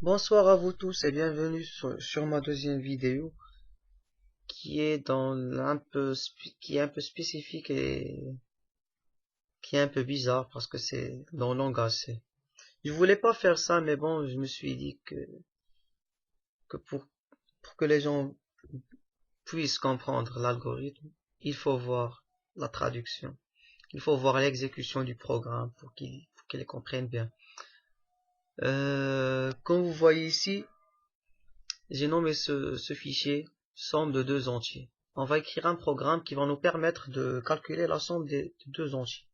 Bonsoir à vous tous et bienvenue sur ma deuxième vidéo qui est qui est un peu spécifique et qui est un peu bizarre parce que c'est dans Langacé. Je voulais pas faire ça mais bon, je me suis dit que pour que les gens puissent comprendre l'algorithme, il faut voir la traduction. Il faut voir l'exécution du programme pour qu'ils les comprennent bien. Comme vous voyez ici, j'ai nommé ce fichier somme de deux entiers. On va écrire un programme qui va nous permettre de calculer la somme des deux entiers.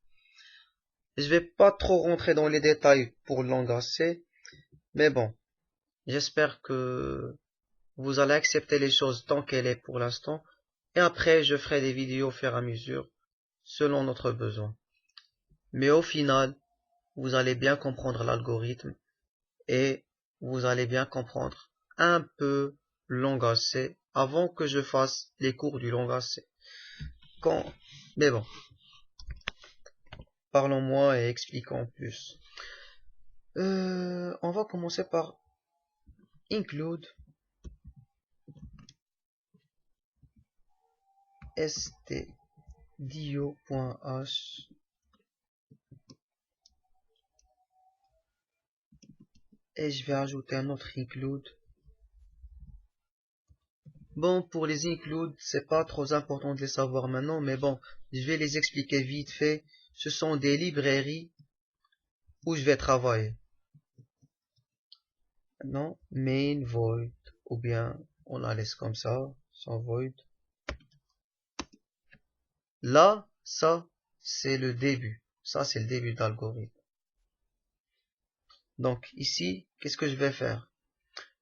Je vais pas trop rentrer dans les détails pour le langage C, mais bon, j'espère que vous allez accepter les choses tant qu'elles est pour l'instant, et après je ferai des vidéos au fur et à mesure, selon notre besoin. Mais au final, vous allez bien comprendre l'algorithme, et vous allez bien comprendre un peu le langage C avant que je fasse les cours du langage C. Mais bon, parlons moins et expliquons plus. On va commencer par include stdio.h et je vais ajouter un autre include. Bon, pour les include, c'est pas trop important de les savoir maintenant, mais bon, je vais les expliquer vite fait. Ce sont des librairies où je vais travailler. Non, main void, ou bien on la laisse comme ça, sans void. Là, ça, c'est le début. Ça, c'est le début de l'algorithme. Donc, ici, qu'est-ce que je vais faire?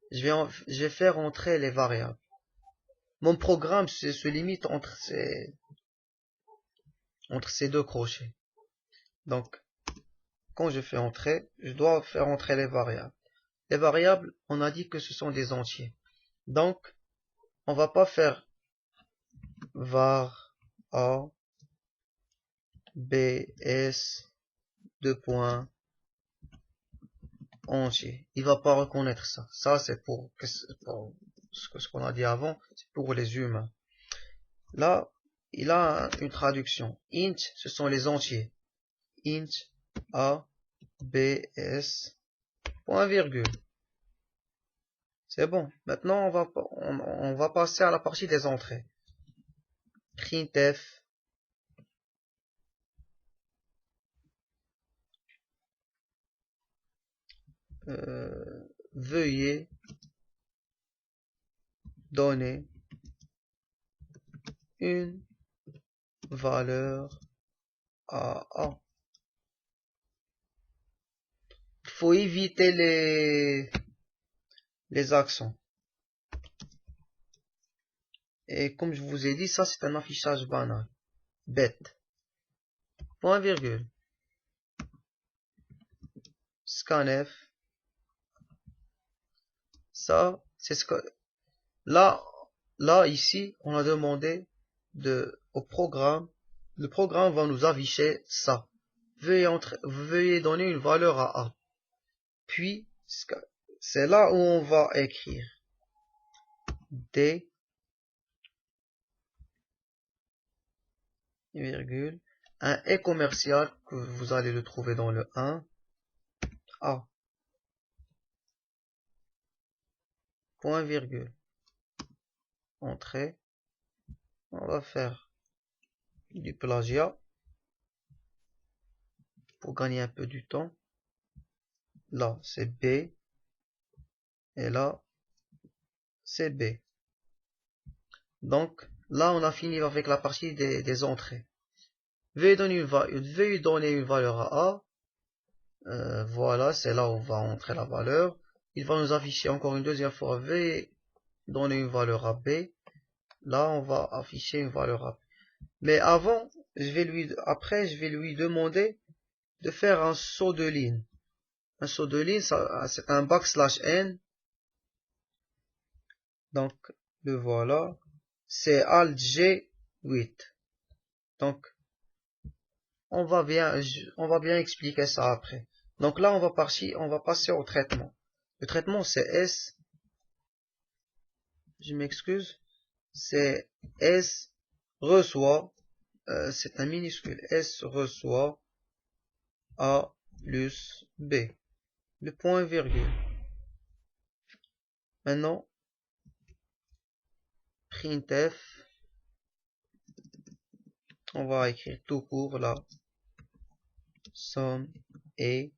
Je vais faire entrer les variables. Mon programme se limite entre ces deux crochets. Donc, quand je fais entrer, je dois faire entrer les variables. Les variables, on a dit que ce sont des entiers. Donc, on va pas faire var a b s deux points entier. Il va pas reconnaître ça. Ça, c'est pour ce qu'on a dit avant, c'est pour les humains. Là, il a une traduction. Int, ce sont les entiers. Int a b s point virgule. C'est bon. Maintenant, on va passer à la partie des entrées. Printf. Veuillez donner une valeur à A. Il faut éviter les accents. Et comme je vous ai dit, ça c'est un affichage banal. Bête. Point virgule. Scanf. Ça, c'est ce que... Là, ici, on a demandé au programme. Le programme va nous afficher ça. Veuillez donner une valeur à A. Puis, c'est là où on va écrire D, virgule, un et commercial que vous allez le trouver dans le 1, A, point virgule, entrée. On va faire du plagiat pour gagner un peu du temps. Là, c'est B. Et là, c'est B. Donc, là, on a fini avec la partie des entrées. Veuillez donner une valeur à A. Voilà, c'est là où on va entrer la valeur. Il va nous afficher encore une deuxième fois. Veuillez donner une valeur à B. Là, on va afficher une valeur à B. Mais avant, après, je vais lui demander de faire un saut de ligne. Un saut de ligne, c'est un backslash n. Donc, le voilà. C'est alt G8. Donc, on va bien expliquer ça après. Donc là, on va passer au traitement. Le traitement c'est S, je m'excuse, c'est S reçoit, c'est un minuscule, S reçoit A plus B, le point virgule. Maintenant, printf, on va écrire tout court là, somme et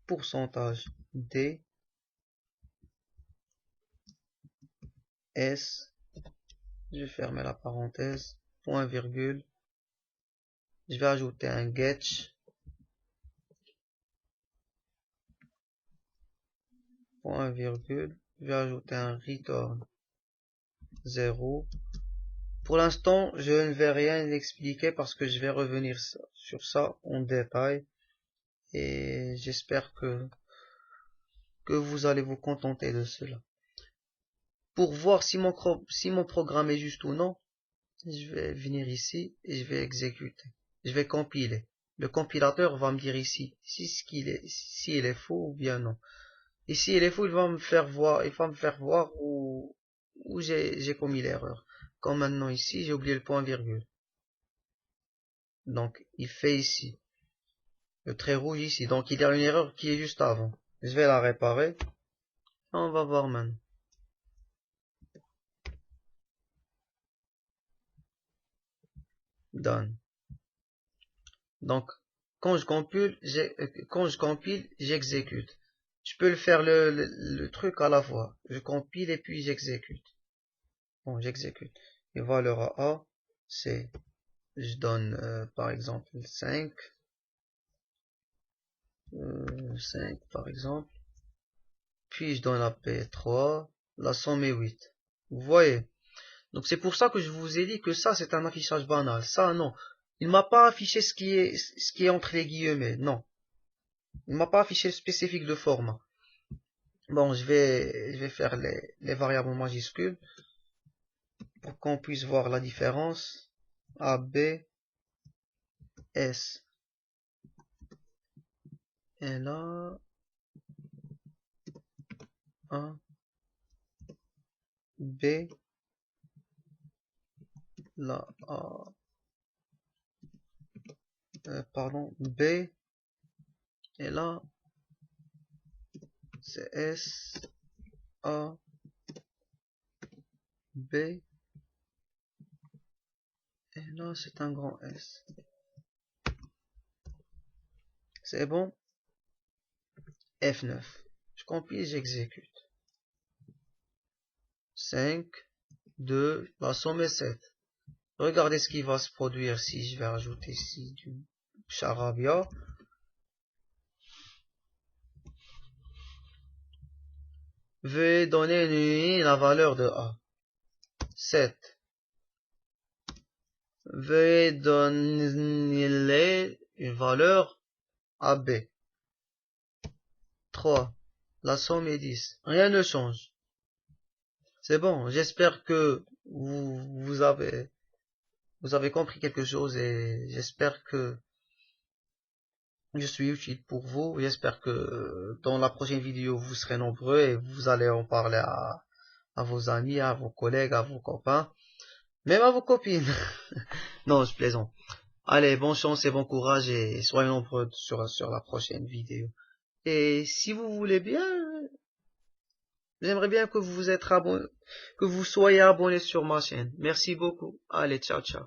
pourcentage D S, je vais fermer la parenthèse, point virgule, je vais ajouter un get, point virgule, je vais ajouter un return 0. Pour l'instant, je ne vais rien expliquer parce que je vais revenir sur ça en détail et j'espère que vous allez vous contenter de cela. Pour voir si mon programme est juste ou non, je vais venir ici et je vais exécuter. Je vais compiler. Le compilateur va me dire ici si il est faux ou bien non. Et si il est faux, il va me faire voir où j'ai commis l'erreur. Comme maintenant ici, j'ai oublié le point virgule. Donc, il fait ici. Le trait rouge ici. Donc, il y a une erreur qui est juste avant. Je vais la réparer. On va voir maintenant. Done. Donc, quand je compile, j'exécute. Je peux le faire le truc à la fois. Je compile et puis j'exécute. Bon, j'exécute. Et valeur à A, c'est, je donne par exemple 5. 5 par exemple. Puis je donne à B 3. La somme est 8. Vous voyez? Donc c'est pour ça que je vous ai dit que ça c'est un affichage banal. Ça non. Il m'a pas affiché ce qui est entre les guillemets. Non. Il m'a pas affiché le spécifique de format. Bon, je vais faire les variables majuscules pour qu'on puisse voir la différence. A, B, S. Et là, A, B, là, A, pardon, B, et là, c'est S, A, B, et là, c'est un grand S. C'est bon? F9. Je compile, j'exécute. 5, 2, la somme est 7. Regardez ce qui va se produire si je vais rajouter ici du charabia. Veuillez donner la valeur de A. 7. Veuillez donner une valeur à B. 3. La somme est 10. Rien ne change. C'est bon. J'espère que vous avez compris quelque chose et j'espère que je suis utile pour vous. J'espère que dans la prochaine vidéo, vous serez nombreux et vous allez en parler à vos amis, à vos collègues, à vos copains, même à vos copines. Non, je plaisante. Allez, bonne chance et bon courage et soyez nombreux sur la prochaine vidéo. Et si vous voulez bien, j'aimerais bien que vous soyez abonné sur ma chaîne. Merci beaucoup. Allez, ciao, ciao.